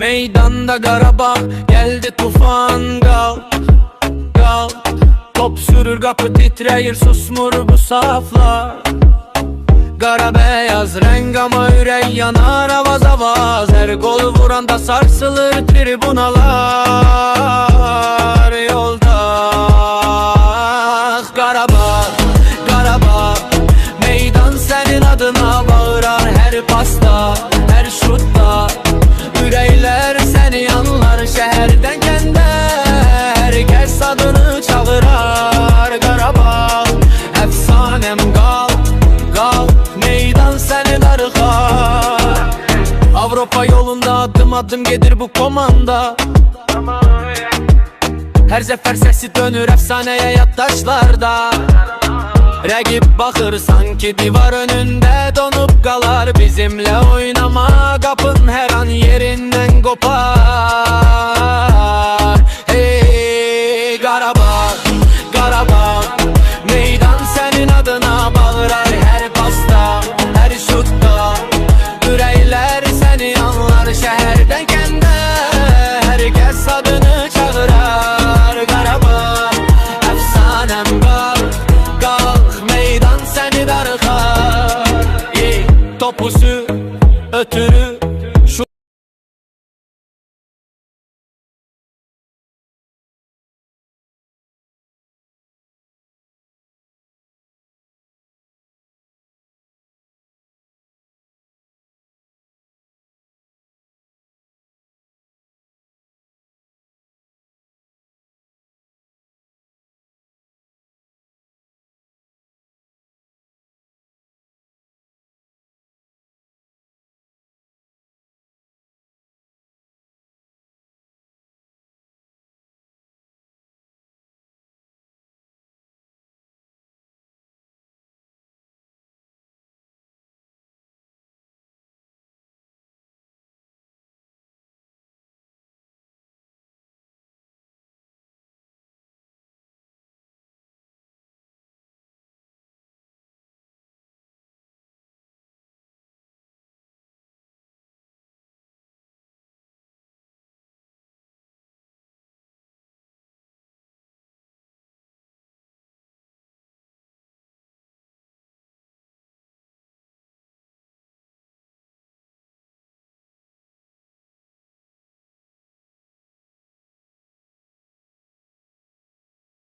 Meydanda Qarabağ geldi tufan, qalq, qalq. Top sürür, qapı titrəyir, susmur bu saflar. Qara beyaz renk ama ürək yanar, avaz avaz. Her gol vuranda sarsılır tribunalar. Yolda Qarabağ, Qarabağ, meydan senin adına bağırar. Her pasta, her şutta, ürəklər seni anlar. Şəhərdən kəndə herkes adını çağırar. Qarabağ, efsanem qal, qal, meydan senin arxar. Avropa yolunda adım adım gedir bu komanda. Her zəfər səsi dönür əfsanəyə yaddaşlarda. Rəqib baxır sanki divar önündə donup qalar. Bizimle oynama, qapın hər an yerindən qopar. Hey Qarabağ, Qarabağ, meydan senin adına bağırar. Her pasta, her şutta, ürəklər seni anlar. Şəhərdən kəndə herkes adını çağırar. Qarabağ, efsanem qal, qalx, meydan seni darıxar. Topu sür, ötürür